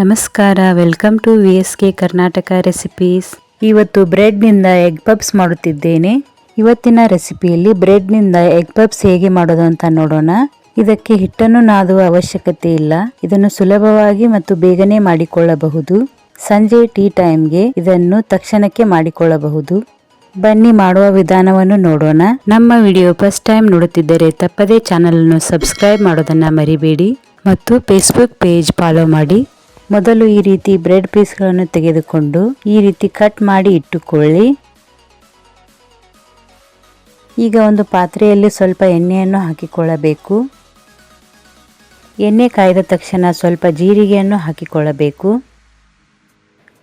ನಮಸ್ಕಾರ, welcome to VSK Karnataka recipes. ಇವತ್ತು ಬ್ರೆಡ್ನಿಂದ ಎಗ್ ಪಪ್ಸ್ ಮಾಡುತ್ತಿದ್ದೇನೆ. ಇವತ್ತಿನ ರೆಸಿಪಿಯಲ್ಲಿ ಬ್ರೆಡ್ನಿಂದ ಎಗ್ ಪಪ್ಸ್ ಹೇಗೆ ಮಾಡೋದು ಅಂತ ನೋಡೋಣ. ಇದಕ್ಕೆ ಹಿಟ್ಟನ್ನು ನಾದುವ ಅವಶ್ಯಕತೆ ಇಲ್ಲ. ಇದನ್ನು ಸುಲಭವಾಗಿ ಮತ್ತು ಬೇಗನೆ ಮಾಡಿಕೊಳ್ಳಬಹುದು. ಸಂಜೆ ಟೀ ಟೈಮ್ಗೆ ಇದನ್ನು ತಕ್ಷಣಕ್ಕೆ ಮಾಡಿಕೊಳ್ಳಬಹುದು. ಬನ್ನಿ ಮಾಡುವ ವಿಧಾನವನ್ನು ನೋಡೋಣ. ನಮ್ಮ ವಿಡಿಯೋ ಫಸ್ಟ್ ಟೈಮ್ ನೋಡುತ್ತಿದ್ದರೆ ತಪ್ಪದೇ ಚಾನಲ್ ಅನ್ನು ಸಬ್ಸ್ಕ್ರೈಬ್ ಮಾಡೋದನ್ನ ಮರಿಬೇಡಿ ಮತ್ತು ಫೇಸ್ಬುಕ್ ಪೇಜ್ ಫಾಲೋ ಮಾಡಿ. ಮೊದಲು ಈ ರೀತಿ ಬ್ರೆಡ್ ಪೀಸ್ಗಳನ್ನು ತೆಗೆದುಕೊಂಡು ಈ ರೀತಿ ಕಟ್ ಮಾಡಿ ಇಟ್ಟುಕೊಳ್ಳಿ. ಈಗ ಒಂದು ಪಾತ್ರೆಯಲ್ಲಿ ಸ್ವಲ್ಪ ಎಣ್ಣೆಯನ್ನು ಹಾಕಿಕೊಳ್ಳಬೇಕು. ಎಣ್ಣೆ ಕಾಯ್ದ ತಕ್ಷಣ ಸ್ವಲ್ಪ ಜೀರಿಗೆಯನ್ನು ಹಾಕಿಕೊಳ್ಳಬೇಕು.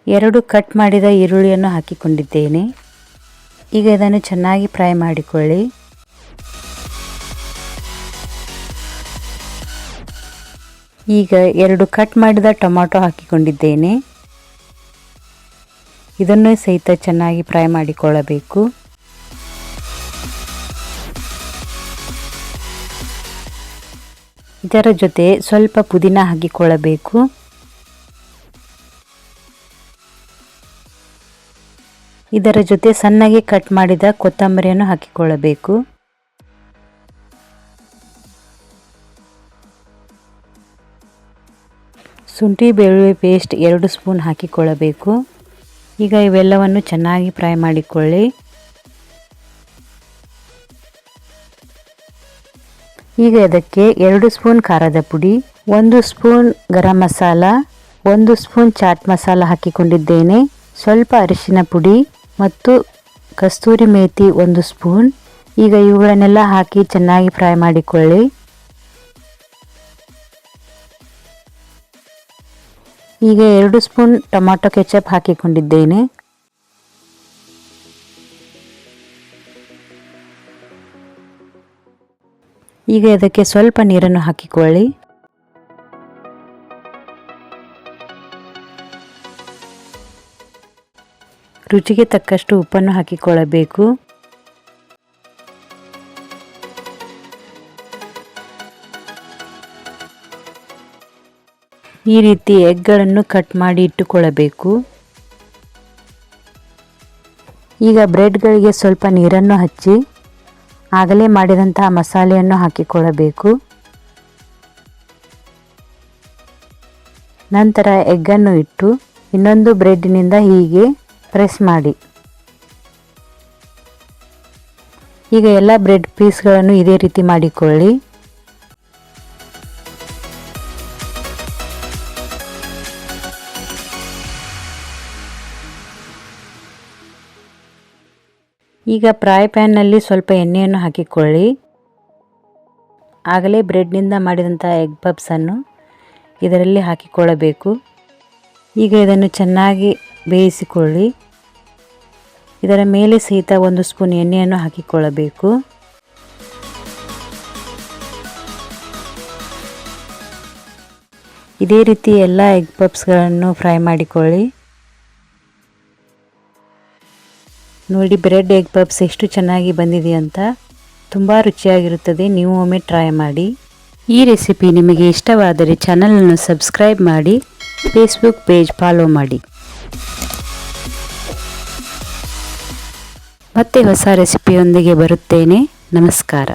2 ಕಟ್ ಮಾಡಿದ ಈರುಳ್ಳಿಯನ್ನು ಹಾಕಿಕೊಂಡಿದ್ದೇನೆ. ಈಗ ಇದನ್ನು ಚೆನ್ನಾಗಿ ಫ್ರೈ ಮಾಡಿಕೊಳ್ಳಿ. ಈಗ 2 ಕಟ್ ಮಾಡಿದ ಟೊಮ್ಯಾಟೊ ಹಾಕಿಕೊಂಡಿದ್ದೇನೆ. ಇದನ್ನು ಸಹಿತ ಚೆನ್ನಾಗಿ ಫ್ರೈ ಮಾಡಿಕೊಳ್ಳಬೇಕು. ಇದರ ಜೊತೆ ಸ್ವಲ್ಪ ಪುದೀನ ಹಾಕಿಕೊಳ್ಳಬೇಕು. ಇದರ ಜೊತೆ ಸಣ್ಣಗೆ ಕಟ್ ಮಾಡಿದ ಕೊತ್ತಂಬರಿಯನ್ನು ಹಾಕಿಕೊಳ್ಳಬೇಕು. ಶುಂಠಿ ಬೆಳ್ಳುಳ್ಳಿ ಪೇಸ್ಟ್ 2 ಸ್ಪೂನ್ ಹಾಕಿಕೊಳ್ಳಬೇಕು. ಈಗ ಇವೆಲ್ಲವನ್ನು ಚೆನ್ನಾಗಿ ಫ್ರೈ ಮಾಡಿಕೊಳ್ಳಿ. ಈಗ ಇದಕ್ಕೆ 2 ಸ್ಪೂನ್ ಖಾರದ ಪುಡಿ, 1 spoon garam masala, 1 spoon chat masala ಹಾಕಿಕೊಂಡಿದ್ದೇನೆ. ಸ್ವಲ್ಪ ಅರಿಶಿನ ಪುಡಿ ಮತ್ತು ಕಸ್ತೂರಿ ಮೇಥಿ 1 ಸ್ಪೂನ್. ಈಗ ಇವುಗಳನ್ನೆಲ್ಲ ಹಾಕಿ ಚೆನ್ನಾಗಿ ಫ್ರೈ ಮಾಡಿಕೊಳ್ಳಿ. ಈಗ 2 ಸ್ಪೂನ್ ಟೊಮ್ಯಾಟೊ ಕೆಚಪ್ ಹಾಕಿಕೊಂಡಿದ್ದೇನೆ. ಈಗ ಇದಕ್ಕೆ ಸ್ವಲ್ಪ ನೀರನ್ನು ಹಾಕಿಕೊಳ್ಳಿ. ರುಚಿಗೆ ತಕ್ಕಷ್ಟು ಉಪ್ಪನ್ನು ಹಾಕಿಕೊಳ್ಳಬೇಕು. ಈ ರೀತಿ ಎಗ್ಗಳನ್ನು ಕಟ್ ಮಾಡಿ ಇಟ್ಟುಕೊಳ್ಳಬೇಕು. ಈಗ ಬ್ರೆಡ್ಗಳಿಗೆ ಸ್ವಲ್ಪ ನೀರನ್ನು ಹಚ್ಚಿ ಆಗಲೇ ಮಾಡಿದಂತಹ ಮಸಾಲೆಯನ್ನು ಹಾಕಿಕೊಳ್ಳಬೇಕು. ನಂತರ ಎಗ್ಗನ್ನು ಇಟ್ಟು ಇನ್ನೊಂದು ಬ್ರೆಡ್ನಿಂದ ಹೀಗೆ ಪ್ರೆಸ್ ಮಾಡಿ. ಈಗ ಎಲ್ಲ ಬ್ರೆಡ್ ಪೀಸ್ಗಳನ್ನು ಇದೇ ರೀತಿ ಮಾಡಿಕೊಳ್ಳಿ. ಈಗ ಫ್ರೈ ಪ್ಯಾನ್ನಲ್ಲಿ ಸ್ವಲ್ಪ ಎಣ್ಣೆಯನ್ನು ಹಾಕಿಕೊಳ್ಳಿ. ಆಗಲೇ ಬ್ರೆಡ್ನಿಂದ ಮಾಡಿದಂಥ ಎಗ್ ಪಪ್ಸನ್ನು ಇದರಲ್ಲಿ ಹಾಕಿಕೊಳ್ಳಬೇಕು. ಈಗ ಇದನ್ನು ಚೆನ್ನಾಗಿ ಬೇಯಿಸಿಕೊಳ್ಳಿ. ಇದರ ಮೇಲೆ ಸಹಿತ 1 ಸ್ಪೂನ್ ಎಣ್ಣೆಯನ್ನು ಹಾಕಿಕೊಳ್ಳಬೇಕು. ಇದೇ ರೀತಿ ಎಲ್ಲ ಎಗ್ ಪಪ್ಸ್ಗಳನ್ನು ಫ್ರೈ ಮಾಡಿಕೊಳ್ಳಿ. ನೋಡಿ, ಬ್ರೆಡ್ ಎಗ್ ಪಪ್ಸ್ ಎಷ್ಟು ಚೆನ್ನಾಗಿ ಬಂದಿದೆ ಅಂತ. ತುಂಬ ರುಚಿಯಾಗಿರುತ್ತದೆ. ನೀವು ಒಮ್ಮೆ ಟ್ರೈ ಮಾಡಿ. ಈ ರೆಸಿಪಿ ನಿಮಗೆ ಇಷ್ಟವಾದರೆ ಚಾನಲನ್ನು ಸಬ್ಸ್ಕ್ರೈಬ್ ಮಾಡಿ, ಫೇಸ್ಬುಕ್ ಪೇಜ್ ಫಾಲೋ ಮಾಡಿ. ಮತ್ತೆ ಹೊಸ ರೆಸಿಪಿಯೊಂದಿಗೆ ಬರುತ್ತೇನೆ. ನಮಸ್ಕಾರ.